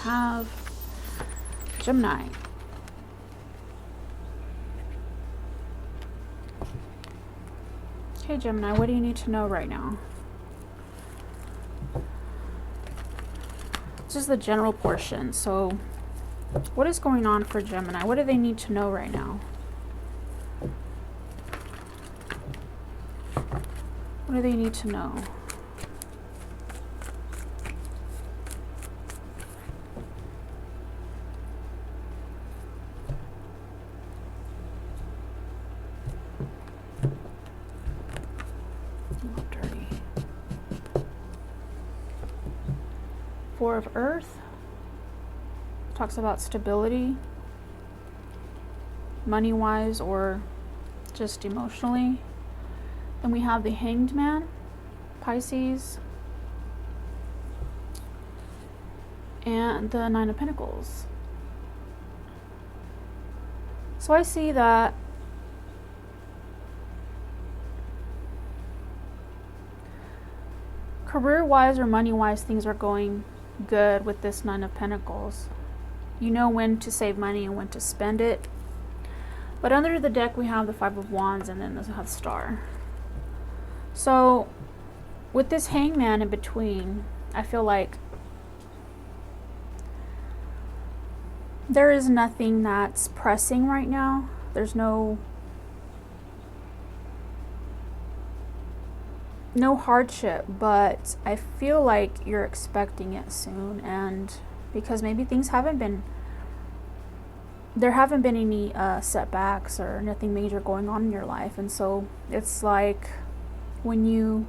have Gemini. Okay, Gemini, what do you need to know right now? This is the general portion. So what is going on for Gemini? What do they need to know right now? What do they need to know? Dirty. Four of Earth talks about stability, money-wise or just emotionally. Then we have the Hanged Man, Pisces, and the Nine of Pentacles. So I see that career-wise or money-wise, things are going good with this Nine of Pentacles. You know when to save money and when to spend it. But under the deck, we have the Five of Wands and then the Star. So with this Hangman in between, I feel like there is nothing that's pressing right now. There's no hardship, but I feel like you're expecting it soon. And because maybe things haven't been, there haven't been any setbacks or nothing major going on in your life. And so it's like when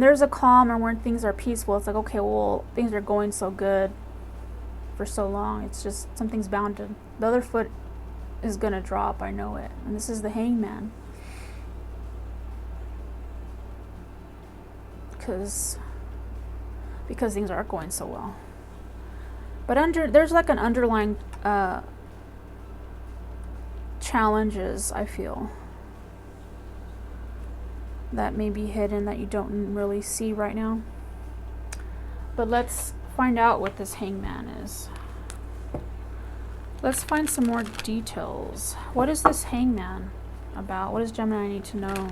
there's a calm or when things are peaceful, it's like, okay, well, things are going so good for so long. It's just something's bound to, the other foot is gonna drop. I know it. And this is the Hangman. Because things aren't going so well. But there's like an underlying challenges, I feel, that may be hidden that you don't really see right now. But let's find out what this Hangman is. Let's find some more details. What is this Hangman about? What does Gemini need to know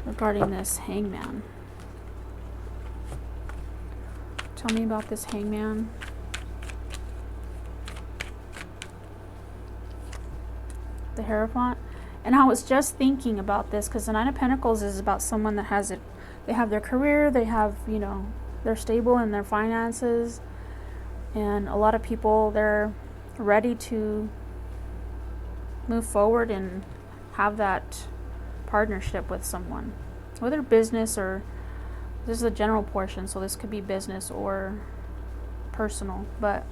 regarding this Hangman? Tell me about this Hangman. The Hierophant. And I was just thinking about this because the Nine of Pentacles is about someone that has it. They have their career, they have, you know, they're stable in their finances. And a lot of people, they're ready to move forward and have that partnership with someone. Whether business or, this is a general portion, so this could be business or personal. But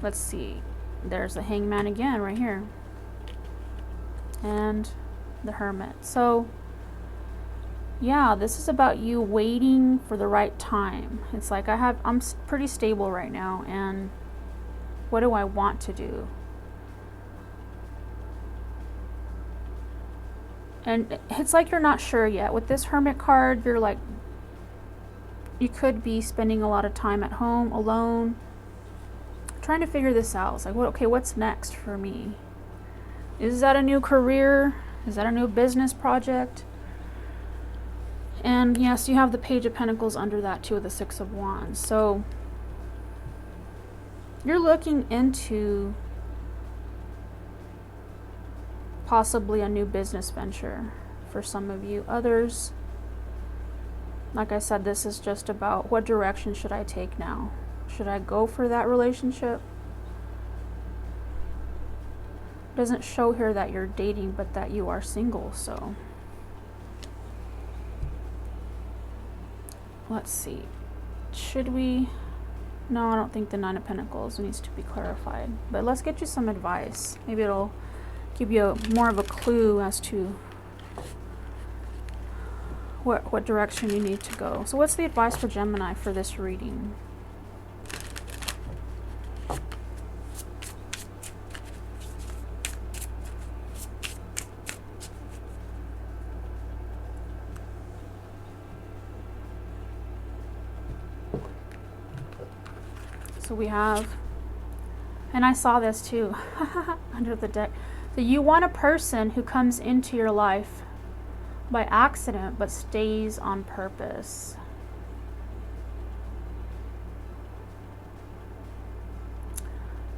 let's see. There's the Hangman again right here. And the Hermit. So yeah, this is about you waiting for the right time. It's like I'm pretty stable right now, and what do I want to do? And it's like you're not sure yet. With this Hermit card, you're like, you could be spending a lot of time at home alone, trying to figure this out. It's like, well, okay, what's next for me? Is that a new career? Is that a new business project? And yes, you have the Page of Pentacles under that too, with the Six of Wands. So you're looking into possibly a new business venture for some of you. Others, like I said, this is just about what direction should I take now? Should I go for that relationship? It doesn't show here that you're dating, but that you are single. So let's see. Should we? No, I don't think the Nine of Pentacles needs to be clarified. But let's get you some advice. Maybe it'll give you more of a clue as to what direction you need to go. So what's the advice for Gemini for this reading? So we have, and I saw this too under the deck. So you want a person who comes into your life by accident but stays on purpose.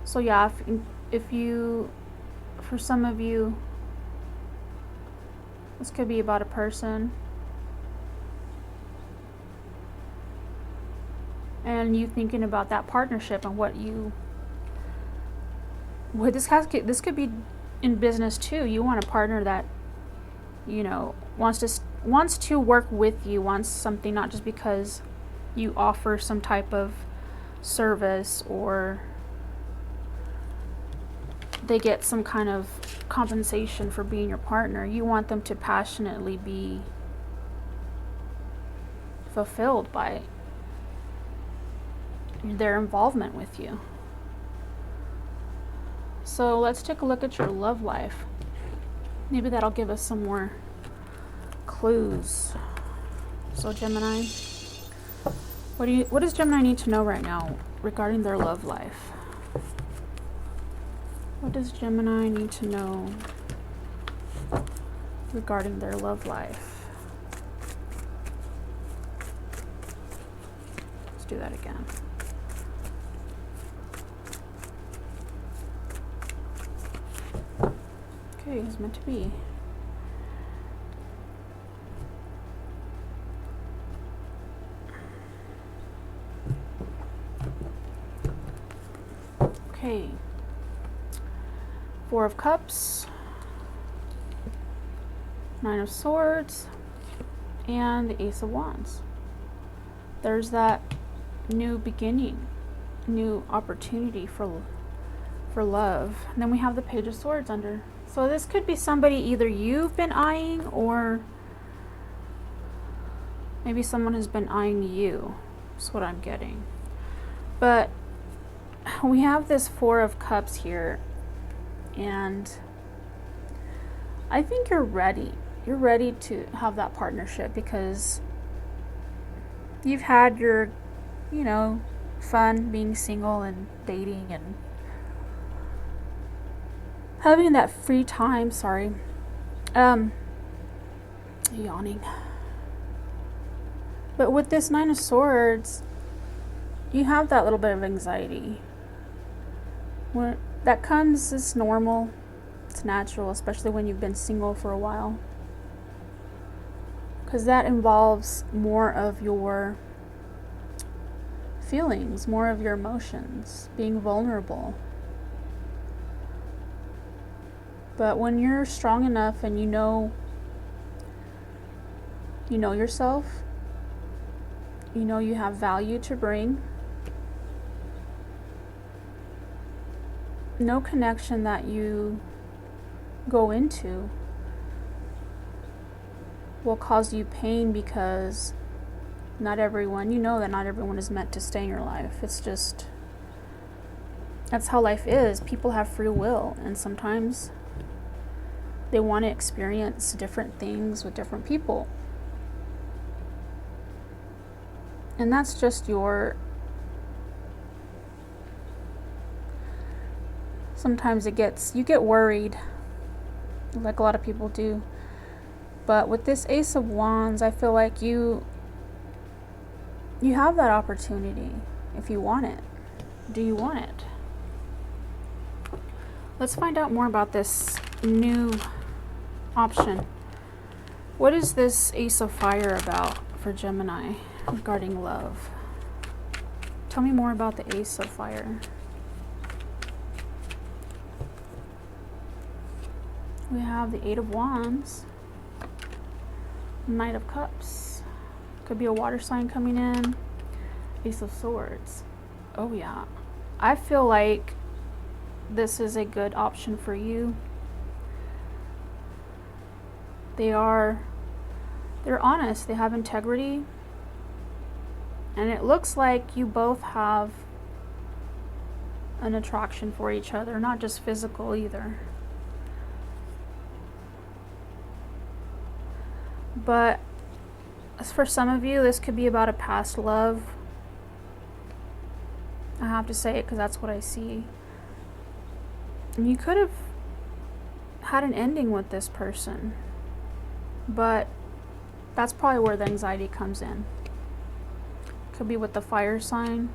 So yeah, if you, for some of you, this could be about a person and you thinking about that partnership and what this could be in business too. You want a partner that, you know, wants to work with you, wants something, not just because you offer some type of service or they get some kind of compensation for being your partner. You want them to passionately be fulfilled by their involvement with you. So let's take a look at your love life. Maybe that'll give us some more clues. So Gemini, what does Gemini need to know right now regarding their love life? What does Gemini need to know regarding their love life? Let's do that again. Okay, it's meant to be. Okay. Four of Cups, Nine of Swords, and the Ace of Wands. There's that new beginning, new opportunity for love. And then we have the Page of Swords under. So this could be somebody either you've been eyeing or maybe someone has been eyeing you. That's what I'm getting. But we have this Four of Cups here. And I think you're ready. You're ready to have that partnership because you've had your, you know, fun being single and dating and having that free time. Sorry. Yawning. But with this Nine of Swords, you have that little bit of anxiety. That comes as normal. It's natural, especially when you've been single for a while. Because that involves more of your feelings, more of your emotions, being vulnerable. But when you're strong enough and you know yourself, you know you have value to bring, no connection that you go into will cause you pain because not everyone is meant to stay in your life. It's just, that's how life is. People have free will, and sometimes they want to experience different things with different people. And that's just sometimes you get worried, like a lot of people do. But with this Ace of Wands, I feel like you have that opportunity if you want it. Do you want it? Let's find out more about this new option. What is this Ace of Fire about for Gemini regarding love? Tell me more about the Ace of Fire. We have the Eight of Wands, Knight of Cups. Could be a water sign coming in. Ace of Swords. Oh yeah. I feel like this is a good option for you. They're honest, they have integrity, and it looks like you both have an attraction for each other, not just physical either. But as for some of you, this could be about a past love. I have to say it because that's what I see. And you could have had an ending with this person, but that's probably where the anxiety comes in. Could be with the fire sign.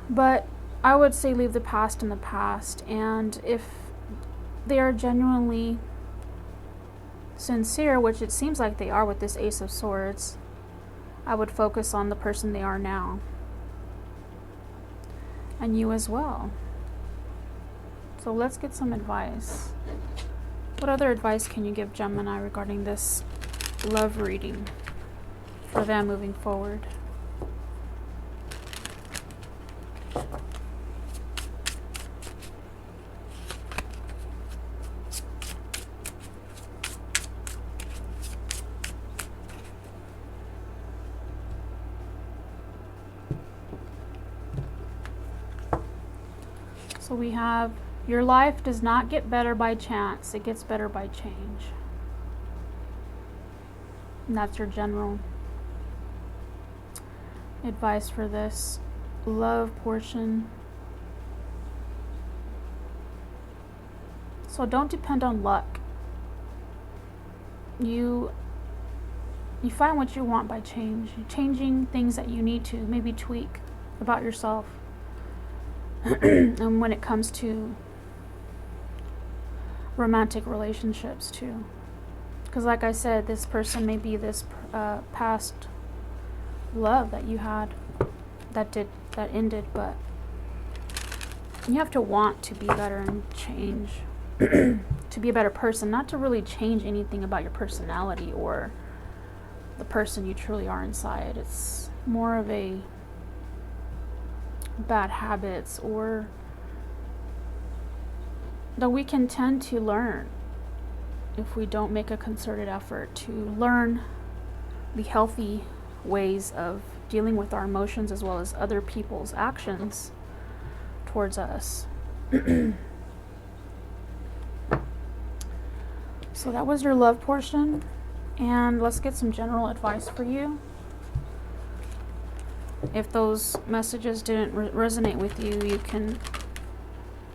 But I would say leave the past in the past, and if they are genuinely sincere, which it seems like they are with this Ace of Swords, I would focus on the person they are now. And you as well. So let's get some advice. What other advice can you give Gemini regarding this love reading for them moving forward? So we have, your life does not get better by chance, it gets better by change. And that's your general advice for this love portion. So don't depend on luck. You find what you want by changing things that you need to maybe tweak about yourself. And when it comes to romantic relationships too, because like I said, this person may be this past love that you had that ended, but you have to want to be better and change to be a better person, not to really change anything about your personality or the person you truly are inside. It's more of a bad habits, or that we can tend to learn if we don't make a concerted effort to learn the healthy ways of dealing with our emotions as well as other people's actions towards us. So that was your love portion, and let's get some general advice for you. If those messages didn't resonate with you, you can,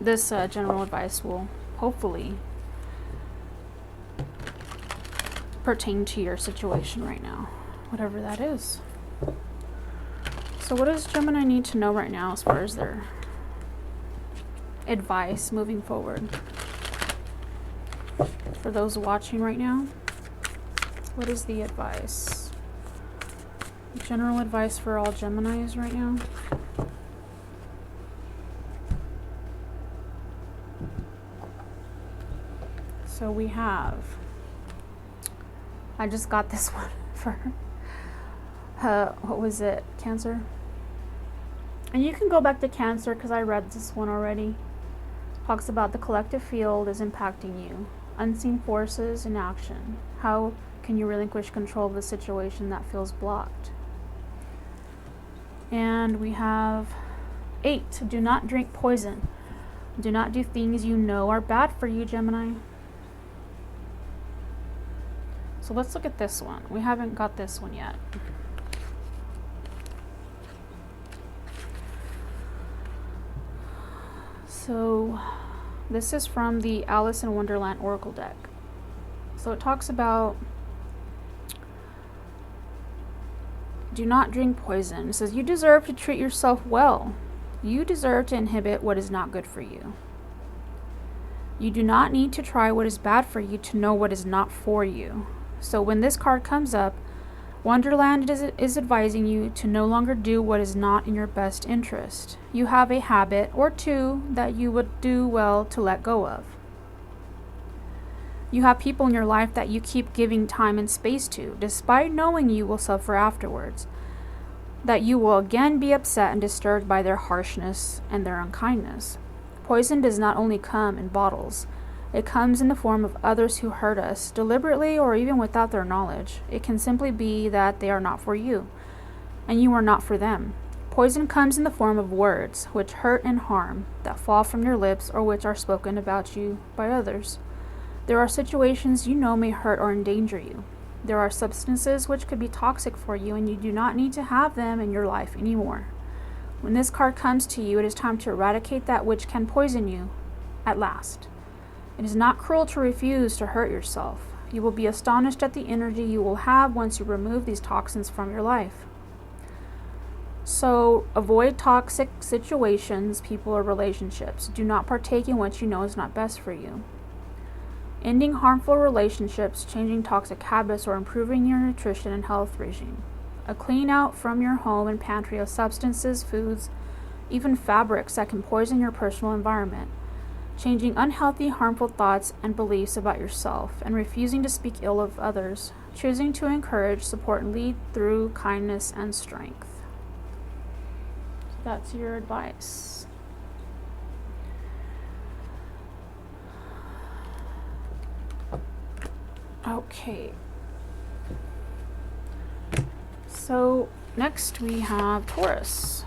this general advice will hopefully pertain to your situation right now, whatever that is. So what does Gemini need to know right now as far as their advice moving forward? For those watching right now, what is the advice? General advice for all Geminis right now. So we have, I just got this one for, what was it, Cancer? And you can go back to Cancer because I read this one already. Talks about the collective field is impacting you. Unseen forces in action. How can you relinquish control of the situation that feels blocked? And we have 8. Do not drink poison. Do not do things you know are bad for you, Gemini. So let's look at this one. We haven't got this one yet. So this is from the Alice in Wonderland Oracle deck. So it talks about do not drink poison. It says you deserve to treat yourself well. You deserve to inhibit what is not good for you. You do not need to try what is bad for you to know what is not for you. So when this card comes up, Wonderland is advising you to no longer do what is not in your best interest. You have a habit or two that you would do well to let go of. You have people in your life that you keep giving time and space to, despite knowing you will suffer afterwards, that you will again be upset and disturbed by their harshness and their unkindness. Poison does not only come in bottles. It comes in the form of others who hurt us, deliberately or even without their knowledge. It can simply be that they are not for you, and you are not for them. Poison comes in the form of words, which hurt and harm, that fall from your lips or which are spoken about you by others. There are situations you know may hurt or endanger you. There are substances which could be toxic for you, and you do not need to have them in your life anymore. When this card comes to you, it is time to eradicate that which can poison you at last. It is not cruel to refuse to hurt yourself. You will be astonished at the energy you will have once you remove these toxins from your life. So avoid toxic situations, people, or relationships. Do not partake in what you know is not best for you. Ending harmful relationships, changing toxic habits, or improving your nutrition and health regime. A clean out from your home and pantry of substances, foods, even fabrics that can poison your personal environment. Changing unhealthy, harmful thoughts and beliefs about yourself, and refusing to speak ill of others. Choosing to encourage, support, and lead through kindness and strength. So that's your advice. Okay. So next we have Taurus.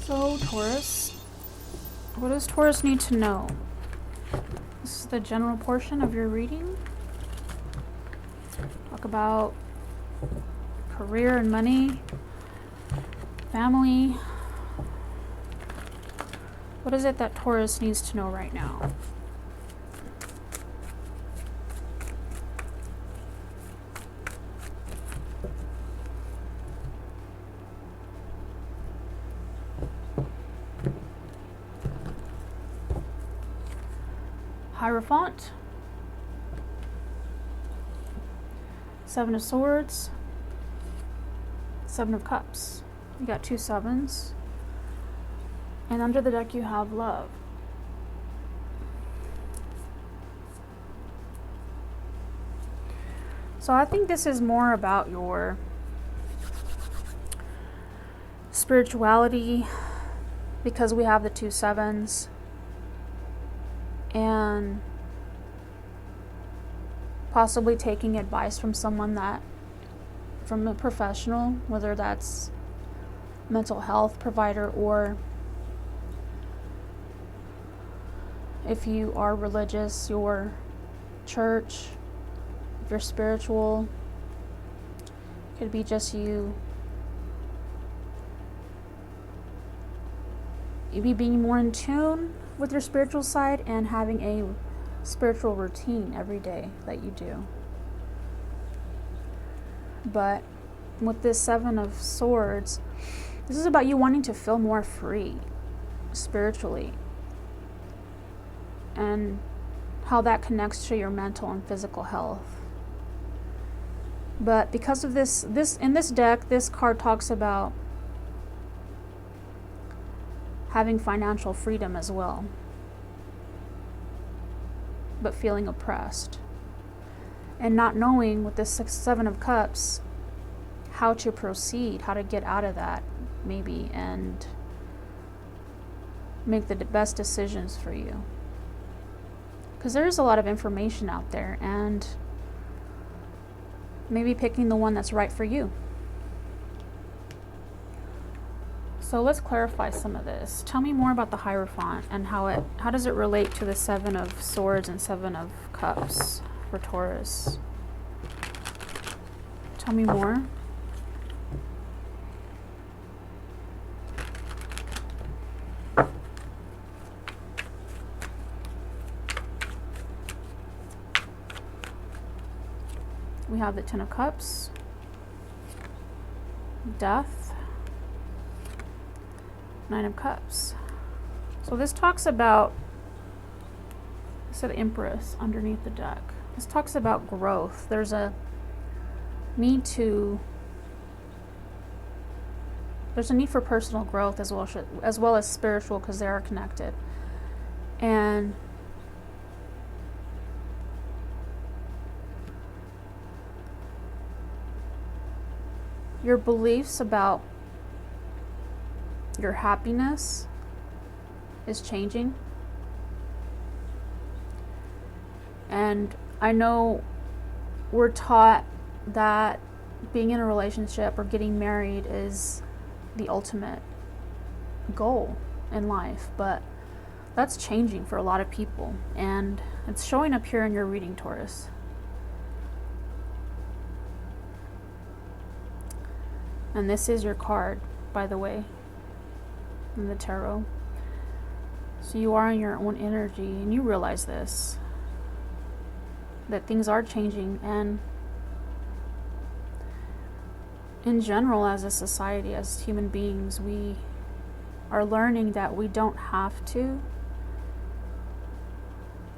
So Taurus, what does Taurus need to know? This is the general portion of your reading. Talk about career and money, family. What is it that Taurus needs to know right now? Hierophant, Seven of Swords, Seven of Cups. You got two sevens. And under the deck you have Love. So I think this is more about your spirituality, because we have the two sevens. And possibly taking advice from someone from a professional, whether that's mental health provider, or if you are religious, your church, if you're spiritual, it could be just you be being more in tune with your spiritual side and having a spiritual routine every day that you do. But with this Seven of Swords, this is about you wanting to feel more free spiritually, and how that connects to your mental and physical health. But because of this in this deck, this card talks about having financial freedom as well, but feeling oppressed and not knowing with this Seven of Cups how to proceed, how to get out of that maybe, and make the best decisions for you. Because there is a lot of information out there, and maybe picking the one that's right for you. So let's clarify some of this. Tell me more about the Hierophant and how does it relate to the Seven of Swords and Seven of Cups for Taurus. Tell me more. We have the Ten of Cups, Death, Nine of Cups. So this talks about, I said Empress underneath the deck. This talks about growth. There's a need for personal growth as well as spiritual, because they are connected. And your beliefs about your happiness is changing. And I know we're taught that being in a relationship or getting married is the ultimate goal in life, but that's changing for a lot of people, and it's showing up here in your reading, Taurus. And this is your card, by the way, in the tarot. So you are in your own energy, and you realize this, that things are changing, and in general, as a society, as human beings, we are learning that we don't have to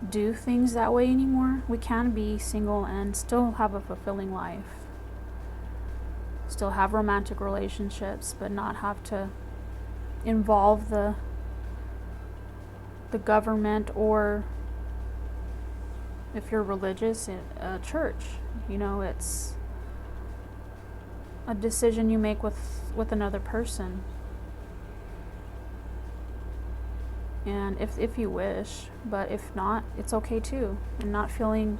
do things that way anymore. We can be single and still have a fulfilling life, still have romantic relationships, but not have to involve the government, or if you're religious, a church. You know, it's a decision you make with another person, and if you wish, but if not, it's okay too. And not feeling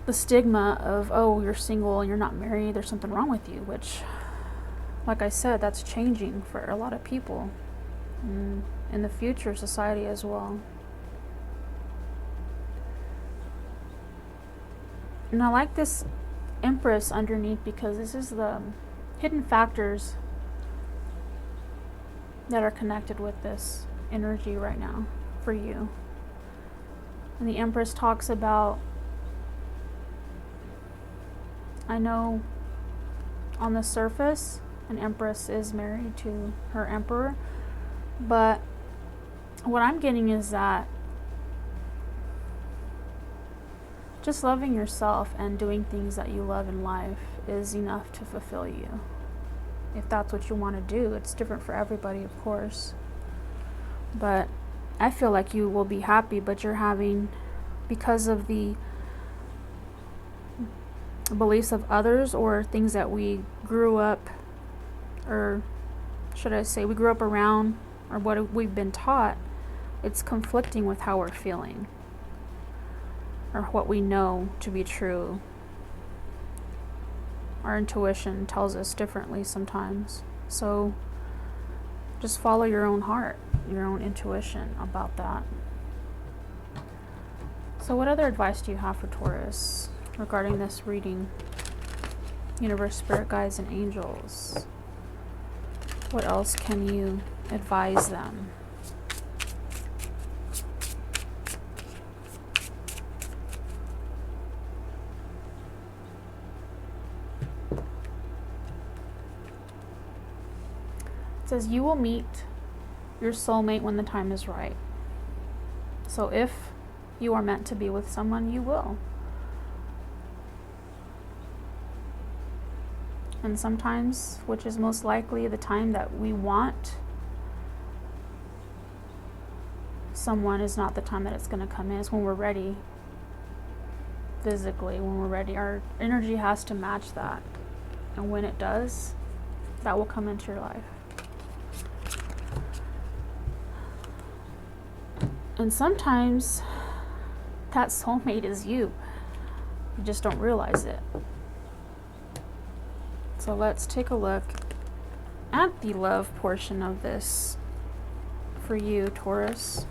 the stigma of, oh, you're single and you're not married, there's something wrong with you, which, like I said, that's changing for a lot of people, and in the future society as well. And I like this Empress underneath, because this is the hidden factors that are connected with this energy right now for you. And the Empress talks about, I know on the surface an Empress is married to her Emperor, but what I'm getting is that just loving yourself and doing things that you love in life is enough to fulfill you. If that's what you want to do, it's different for everybody, of course. But I feel like you will be happy, but you're having, because of the beliefs of others or things that we grew up, or should I say we grew up around, or what we've been taught, it's conflicting with how we're feeling, or what we know to be true. Our intuition tells us differently sometimes. So just follow your own heart, your own intuition about that. So what other advice do you have for Taurus regarding this reading? Universe, spirit guides, and angels. What else can you advise them? It says you will meet your soulmate when the time is right. So if you are meant to be with someone, you will. And sometimes, which is most likely the time that we want someone, is not the time that it's going to come in. It's when we're ready physically, when we're ready. Our energy has to match that. And when it does, that will come into your life. And sometimes that soulmate is you. You just don't realize it. So let's take a look at the love portion of this for you, Taurus.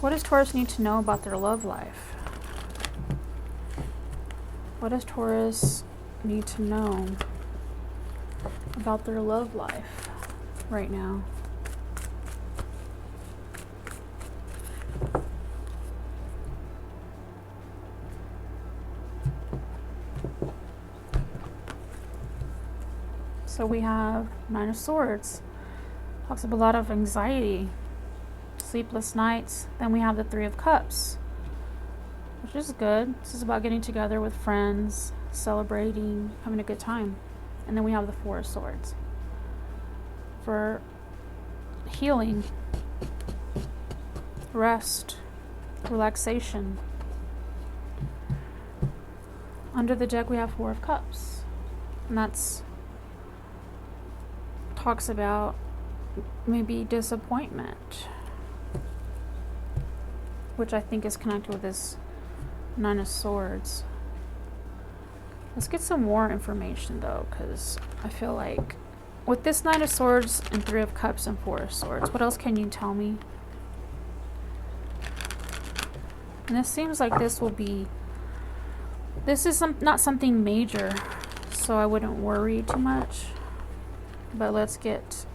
What does Taurus need to know about their love life? What does Taurus need to know about their love life right now? So we have Nine of Swords. Talks about a lot of anxiety, sleepless nights. Then we have the Three of Cups, which is good. This is about getting together with friends, celebrating, having a good time. And then we have the Four of Swords for healing, rest, relaxation. Under the deck we have Four of Cups, and that's talks about maybe disappointment, which I think is connected with this Nine of Swords. Let's get some more information though, because I feel like with this Knight of Swords and Three of Cups and Four of Swords, what else can you tell me? And this seems like this will be, this is not something major, so I wouldn't worry too much. But let's get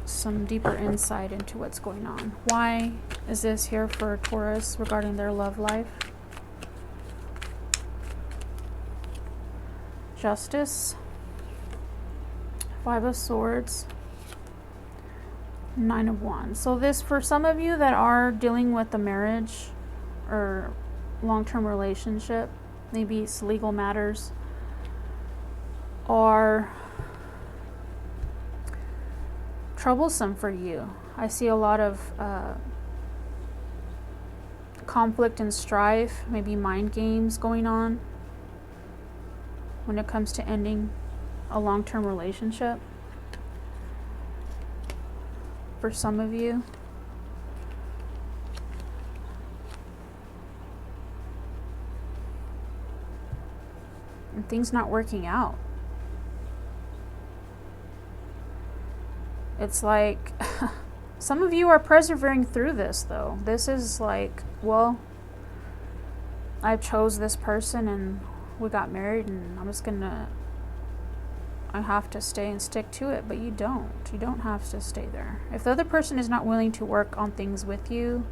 some deeper insight into what's going on. Why is this here for Taurus regarding their love life? Justice, Five of Swords, Nine of Wands. So this, for some of you that are dealing with a marriage or long-term relationship, maybe it's legal matters, are troublesome for you. I see a lot of conflict and strife, maybe mind games going on when it comes to ending a long-term relationship. For some of you, and things not working out. It's like some of you are persevering through this, though. This is like, well, I chose this person and we got married, and I have to stay and stick to it. But you don't have to stay there. If the other person is not willing to work on things with you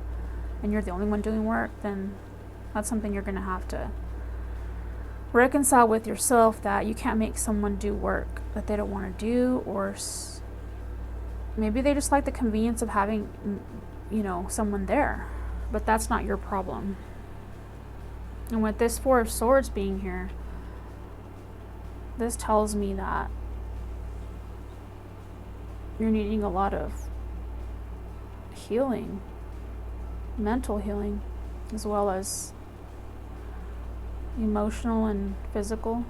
and you're the only one doing work, then that's something you're gonna have to reconcile with yourself, that you can't make someone do work that they don't want to do, or maybe they just like the convenience of having, you know, someone there, but that's not your problem. And with this Four of Swords being here, this tells me that you're needing a lot of healing, mental healing, as well as emotional and physical,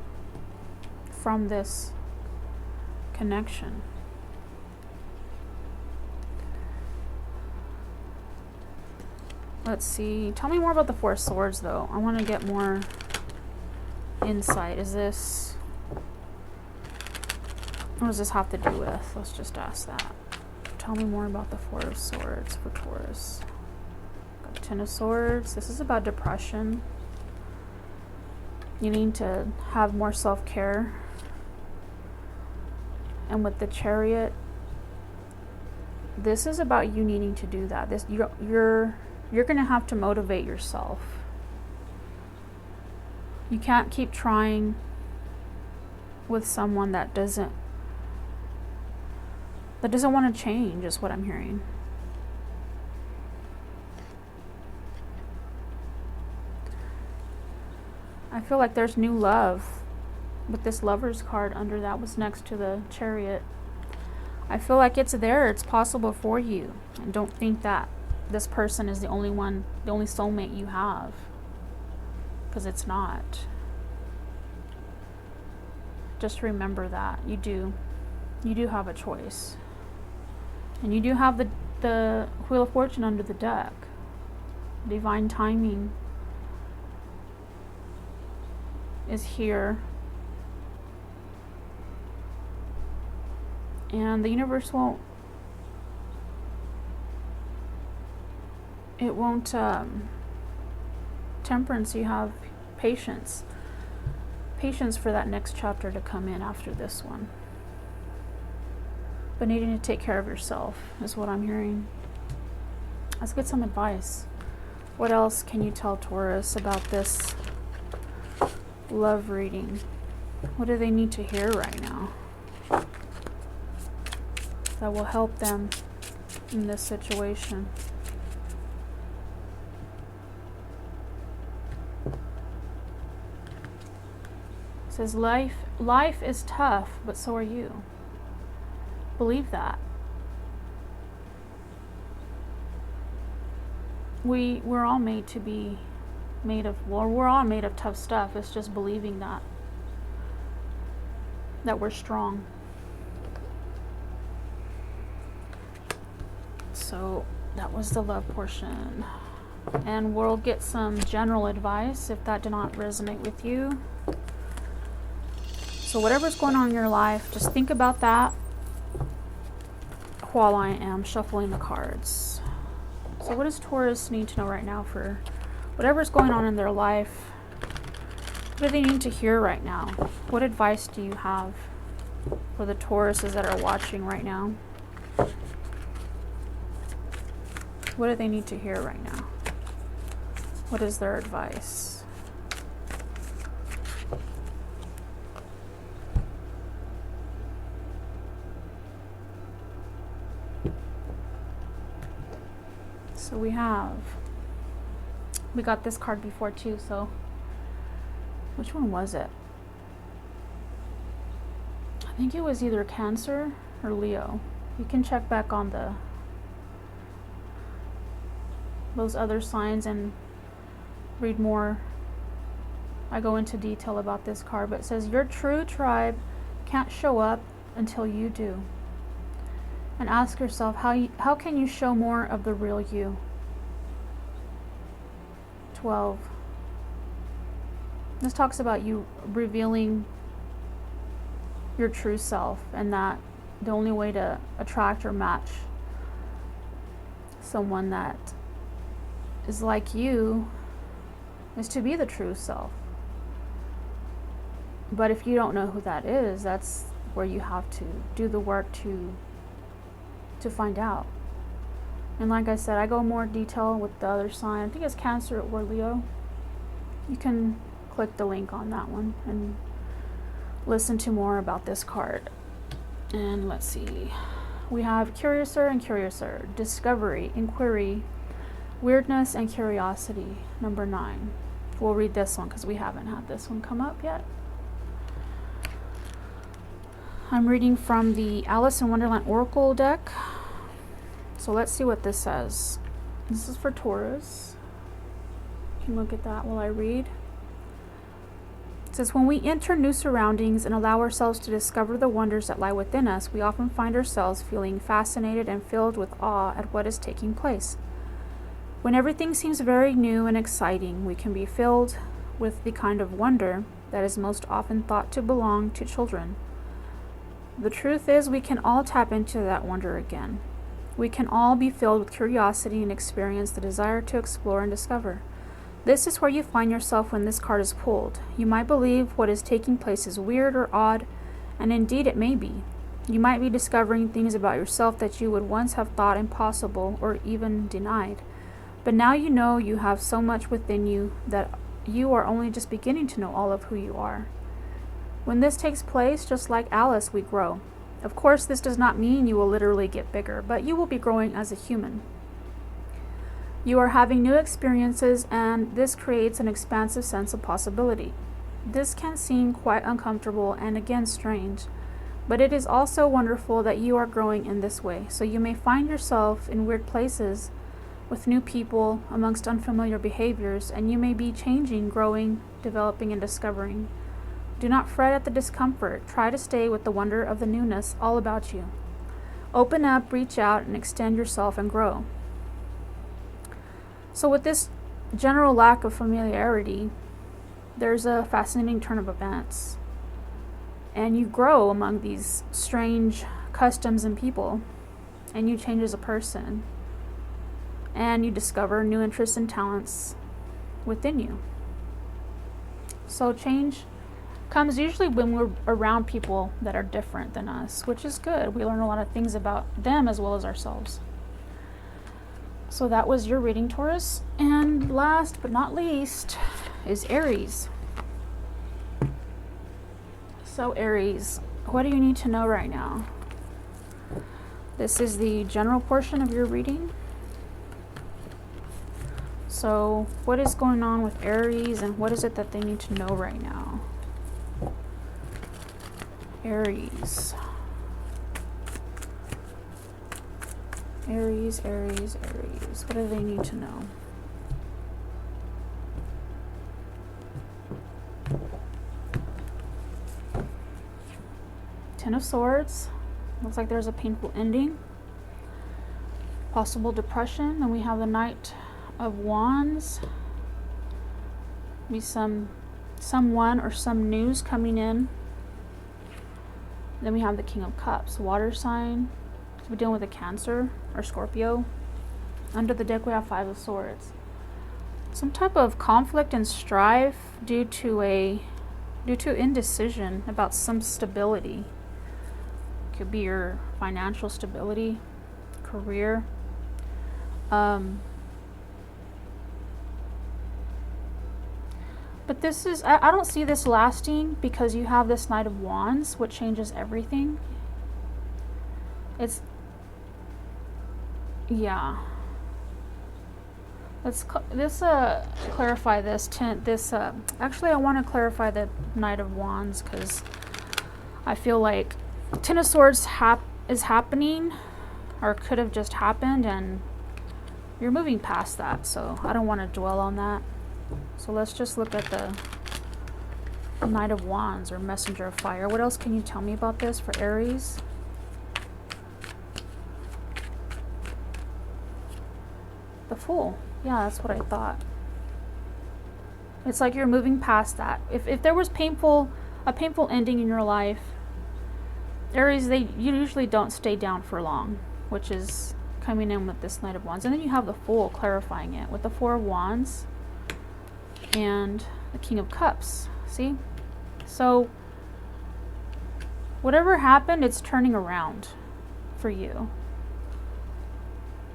from this connection. Let's see. Tell me more about the Four of Swords, though. I want to get more insight. Is this... what does this have to do with? Let's just ask that. Tell me more about the Four of Swords for Taurus. Got the Ten of Swords. This is about depression. You need to have more self-care. And with the Chariot, this is about you needing to do that. This you're going to have to motivate yourself. You can't keep trying with someone that doesn't want to change, is what I'm hearing. I feel like there's new love with this Lover's card under that was next to the Chariot. I feel like it's there. It's possible for you. And don't think that this person is the only one, the only soulmate you have, because it's not. Just remember that you do have a choice, and you do have the Wheel of Fortune under the deck. Divine timing is here, and the universe won't Temperance, you have patience for that next chapter to come in after this one, but needing to take care of yourself is what I'm hearing. Let's get some advice. What else can you tell Taurus about this love reading? What do they need to hear right now that will help them in this situation? It says life is tough, but so are you. Believe that. We're all made to be made of, well, we're all made of tough stuff. It's just believing that we're strong. So that was the love portion, and we'll get some general advice if that did not resonate with you. So whatever's going on in your life, just think about that while I am shuffling the cards. So what does Taurus need to know right now for whatever's going on in their life? What do they need to hear right now? What advice do you have for the Tauruses that are watching right now? What do they need to hear right now? What is their advice? So we got this card before too, so which one was it? I think it was either Cancer or Leo. You can check back on those other signs and read more. I go into detail about this card, but it says your true tribe can't show up until you do. And ask yourself, how can you show more of the real you? 12. This talks about you revealing your true self, and that the only way to attract or match someone that is like you is to be the true self. But if you don't know who that is, that's where you have to do the work to find out. And like I said, I go more detail with the other sign. I think it's Cancer or Leo. You can click the link on that one and listen to more about this card. And let's see. We have Curiouser and Curiouser, Discovery, Inquiry, Weirdness, and Curiosity, number 9. We'll read this one because we haven't had this one come up yet. I'm reading from the Alice in Wonderland Oracle deck. So let's see what this says. This is for Taurus. You can look at that while I read. It says, when we enter new surroundings and allow ourselves to discover the wonders that lie within us, we often find ourselves feeling fascinated and filled with awe at what is taking place. When everything seems very new and exciting, we can be filled with the kind of wonder that is most often thought to belong to children. The truth is, we can all tap into that wonder again. We can all be filled with curiosity and experience the desire to explore and discover. This is where you find yourself when this card is pulled. You might believe what is taking place is weird or odd, and indeed it may be. You might be discovering things about yourself that you would once have thought impossible or even denied. But now you know you have so much within you that you are only just beginning to know all of who you are. When this takes place, just like Alice, we grow. Of course, this does not mean you will literally get bigger, but you will be growing as a human. You are having new experiences, and this creates an expansive sense of possibility. This can seem quite uncomfortable and again strange, but it is also wonderful that you are growing in this way. So you may find yourself in weird places with new people amongst unfamiliar behaviors, and you may be changing, growing, developing, and discovering. Do not fret at the discomfort. Try to stay with the wonder of the newness all about you. Open up, reach out, and extend yourself and grow. So with this general lack of familiarity, there's a fascinating turn of events. And you grow among these strange customs and people, and you change as a person. And you discover new interests and talents within you. So change comes usually when we're around people that are different than us, which is good. We learn a lot of things about them as well as ourselves. So that was your reading, Taurus. And last but not least is Aries. So Aries, what do you need to know right now? This is the general portion of your reading. So what is going on with Aries, and what is it that they need to know right now? Aries. Aries, Aries, Aries. What do they need to know? Ten of Swords. Looks like there's a painful ending. Possible depression. Then we have the Knight of Wands. Be someone or some news coming in Then we have the King of Cups, water sign. We're dealing with a Cancer or Scorpio. Under the deck we have Five of Swords. Some type of conflict and strife due to indecision about some stability. Could be your financial stability, career. But this is, I don't see this lasting, because you have this Knight of Wands, which changes everything. It's, yeah. Let's clarify this. Actually, I want to clarify the Knight of Wands, because I feel like Ten of Swords is happening, or could have just happened, and you're moving past that. So I don't want to dwell on that. So let's just look at the Knight of Wands, or Messenger of Fire. What else can you tell me about this for Aries? The Fool. Yeah, that's what I thought. It's like you're moving past that. If there was a painful ending in your life, Aries, you usually don't stay down for long, which is coming in with this Knight of Wands. And then you have the Fool clarifying it with the Four of Wands and the King of Cups. See? So whatever happened, it's turning around for you.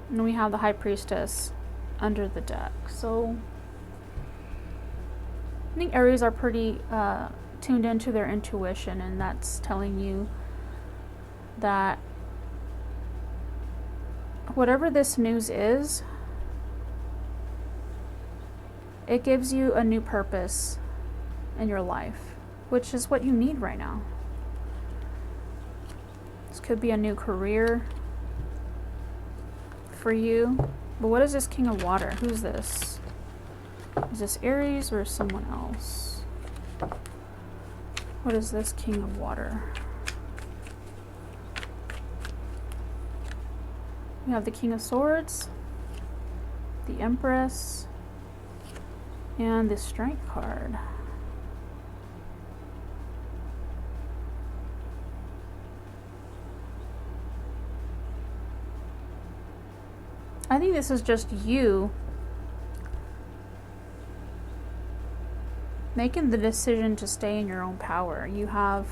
And we have the High Priestess under the deck. So I think Aries are pretty tuned into their intuition, and that's telling you that whatever this news is, it gives you a new purpose in your life, which is what you need right now. This could be a new career for you. But what is this King of Water? Who's this? Is this Aries or someone else? What is this King of Water? We have the King of Swords, the Empress, and the Strength card. I think this is just you making the decision to stay in your own power. You have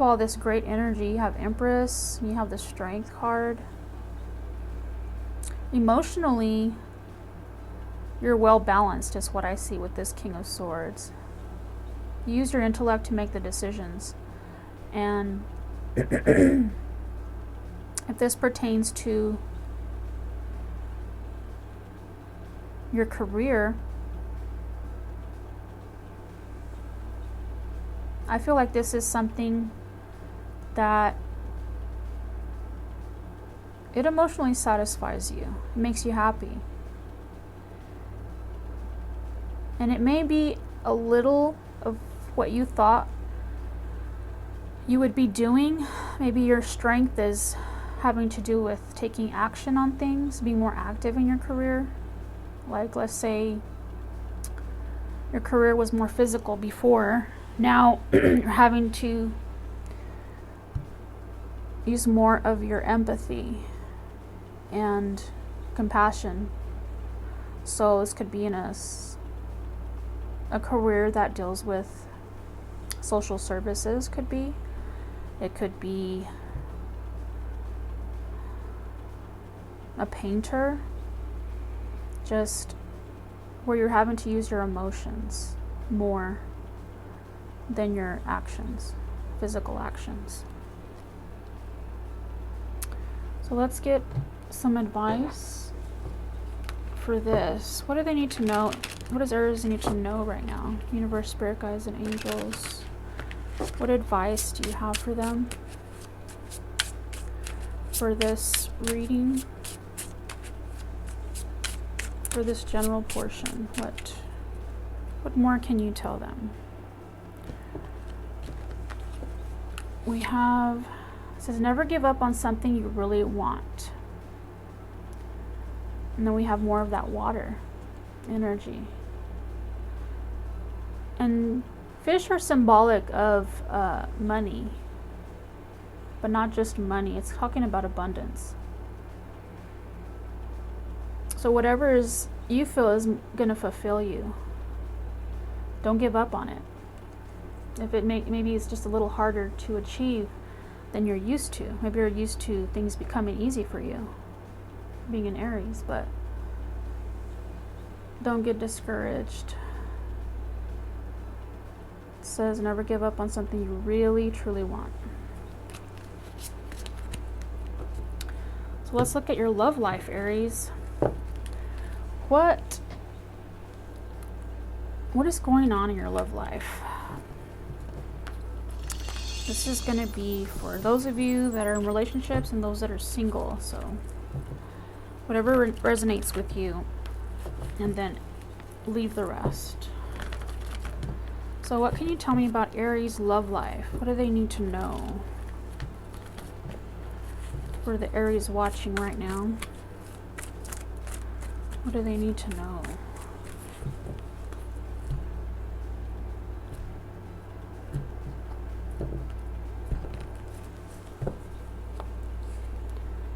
all this great energy. You have Empress, you have the Strength card. Emotionally, you're well balanced is what I see with this King of Swords. You use your intellect to make the decisions. And if this pertains to your career, I feel like this is something that it emotionally satisfies you. It makes you happy. And it may be a little of what you thought you would be doing. Maybe your strength is having to do with taking action on things, being more active in your career. Like, let's say your career was more physical before. Now you're having to use more of your empathy and compassion. So this could be in a career that deals with social services, could be. It could be a painter, just where you're having to use your emotions more than your actions, physical actions. So let's get some advice for this. What do they need to know? What does Aries need to know right now? Universe, spirit guides, and angels. What advice do you have for them for this reading? For this general portion, what more can you tell them? We have, it says, never give up on something you really want. And then we have more of that water energy. And fish are symbolic of money, but not just money. It's talking about abundance. So whatever is you feel is going to fulfill you, don't give up on it. If it maybe it's just a little harder to achieve than you're used to. Maybe you're used to things becoming easy for you, being an Aries, but don't get discouraged. It says never give up on something you really, truly want. So let's look at your love life, Aries. What is going on in your love life? This is going to be for those of you that are in relationships and those that are single. So whatever resonates with you, and then leave the rest. So what can you tell me about Aries' love life? What do they need to know? For the Aries watching right now, what do they need to know?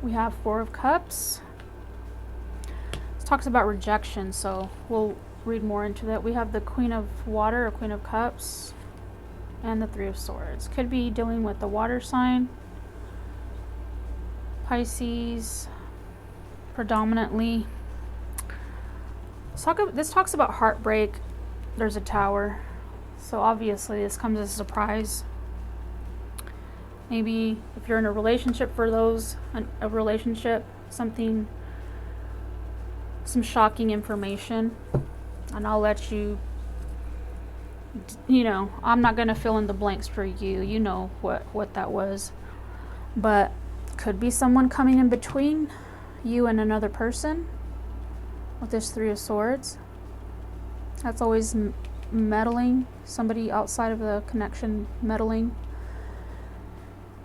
We have Four of Cups. This talks about rejection, so we'll read more into that. We have the Queen of Water or Queen of Cups and the Three of Swords. Could be dealing with the water sign, Pisces, predominantly. This talks about heartbreak. There's a Tower, so obviously this comes as a surprise. Maybe if you're in a relationship, for those, a relationship, some shocking information, and I'll let you, I'm not going to fill in the blanks for you. You know what that was. But could be someone coming in between you and another person with this Three of Swords. That's always meddling, somebody outside of the connection meddling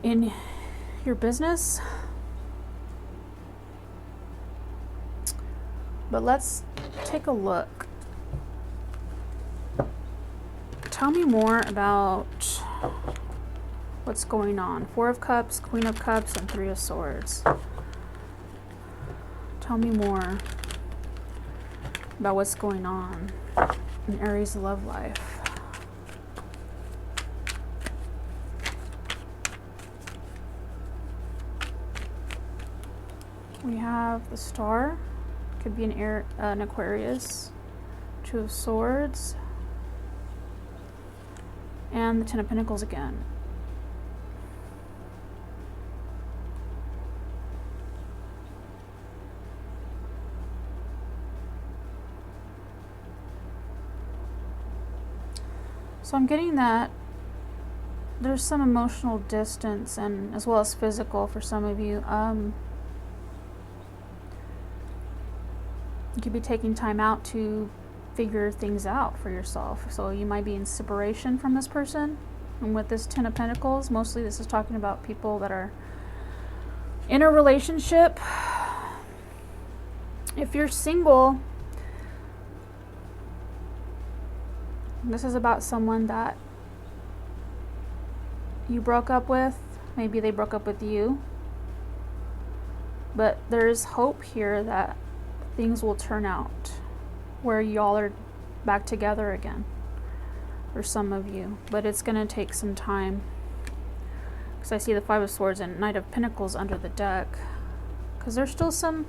in your business. But let's take a look. Tell me more about what's going on. Four of Cups, Queen of Cups, and Three of Swords. Tell me more about what's going on in Aries' love life. We have the Star. Could be an Aquarius. Two of Swords. And the Ten of Pentacles again. So I'm getting that there's some emotional distance, and as well as physical for some of you. You could be taking time out to figure things out for yourself. So you might be in separation from this person. And with this Ten of Pentacles, mostly this is talking about people that are in a relationship. If you're single, this is about someone that you broke up with. Maybe they broke up with you. But there's hope here that things will turn out where y'all are back together again, for some of you. But it's going to take some time, because I see the Five of Swords and Knight of Pentacles under the deck, because there's still some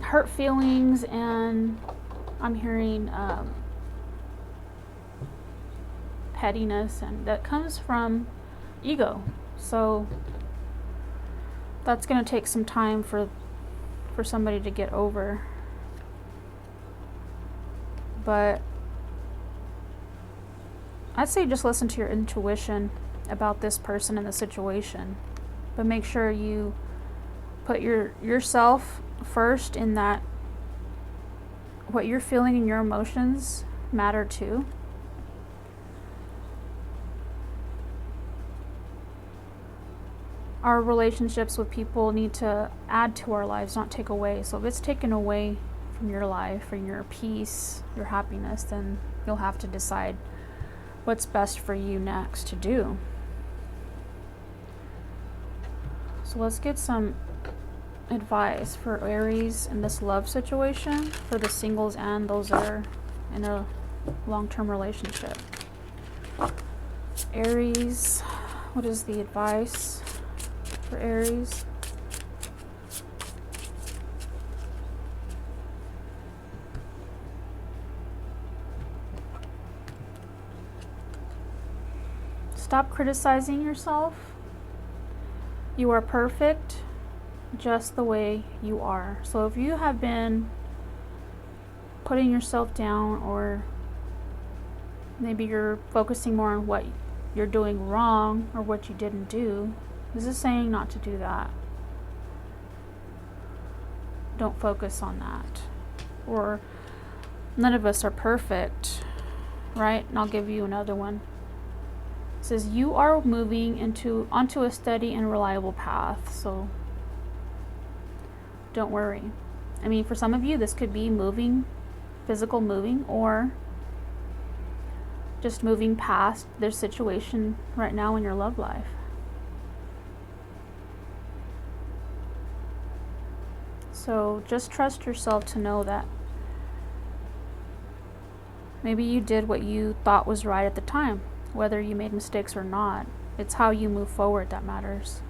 hurt feelings, and I'm hearing pettiness, and that comes from ego. So that's going to take some time for somebody to get over. But I'd say just listen to your intuition about this person and the situation, but make sure you put yourself first, in that what you're feeling and your emotions matter too. Our relationships with people need to add to our lives, not take away. So if it's taken away from your life and your peace, your happiness, then you'll have to decide what's best for you next to do. So let's get some advice for Aries in this love situation, for the singles and those that are in a long-term relationship. Aries, what is the advice for Aries? Stop criticizing yourself. You are perfect just the way you are. So if you have been putting yourself down, or maybe you're focusing more on what you're doing wrong or what you didn't do, this is saying not to do that. Don't focus on that. Or none of us are perfect, right? And I'll give you another one. It says you are moving onto a steady and reliable path, so don't worry. I mean, for some of you, this could be moving, physical moving, or just moving past their situation right now in your love life. So just trust yourself to know that maybe you did what you thought was right at the time. Whether you made mistakes or not, it's how you move forward that matters.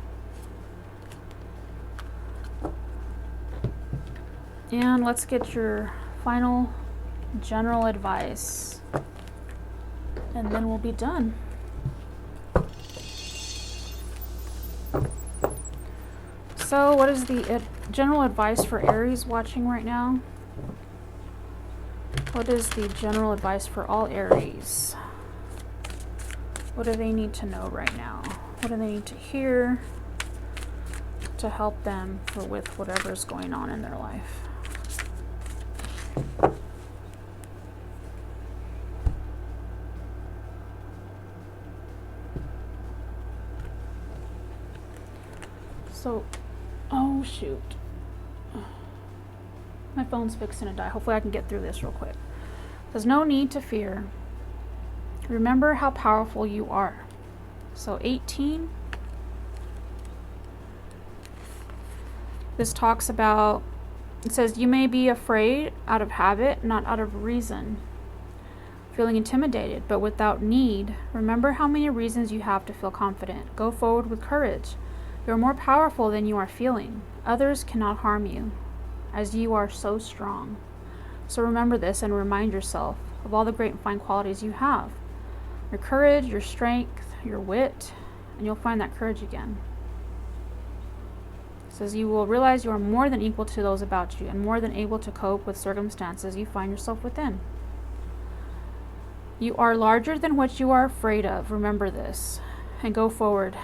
And let's get your final general advice, and then we'll be done. So what is the general advice for Aries watching right now? What is the general advice for all Aries? What do they need to know right now? What do they need to hear to help them with whatever's going on in their life? So, oh shoot. My phone's fixing to die. Hopefully I can get through this real quick. There's no need to fear. Remember how powerful you are. So 18. This talks about, it says you may be afraid out of habit, not out of reason. Feeling intimidated, but without need. Remember how many reasons you have to feel confident. Go forward with courage. You're more powerful than you are feeling. Others cannot harm you, as you are so strong. So remember this and remind yourself of all the great and fine qualities you have. Your courage, your strength, your wit, and you'll find that courage again. It says you will realize you are more than equal to those about you and more than able to cope with circumstances you find yourself within. You are larger than what you are afraid of. Remember this and go forward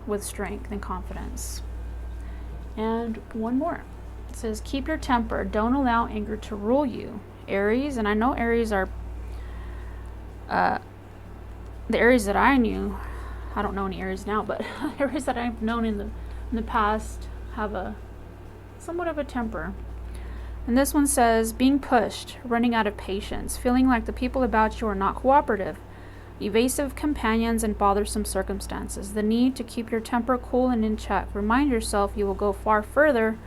with strength and confidence. And one more. It says keep your temper. Don't allow anger to rule you. Aries, and I know Aries are the Aries that I knew, I don't know any Aries now, but Aries that I've known in the past have a somewhat of a temper. And this one says being pushed, running out of patience, feeling like the people about you are not cooperative, evasive companions, and bothersome circumstances. The need to keep your temper cool and in check. Remind yourself you will go far further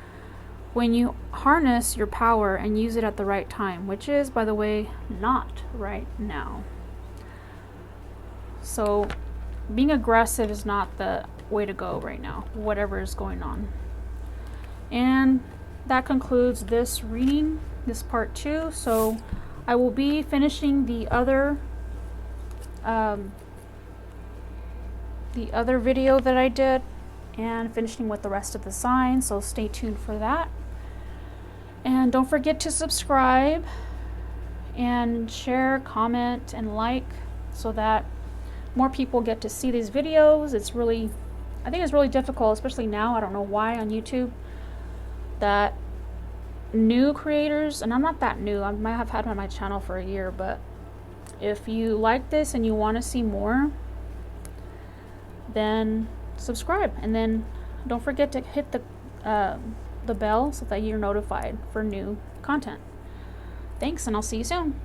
when you harness your power and use it at the right time, which is, by the way, not right now. So being aggressive is not the way to go right now, whatever is going on. And that concludes this reading, this part 2. So I will be finishing the other video that I did and finishing with the rest of the signs, so stay tuned for that. And don't forget to subscribe and share, comment, and like so that more people get to see these videos. I think it's really difficult, especially now, I don't know why, on YouTube, that new creators, and I'm not that new, I might have had on my channel for a year, but if you like this and you want to see more, then subscribe, and then don't forget to hit the bell so that you're notified for new content. Thanks, and I'll see you soon.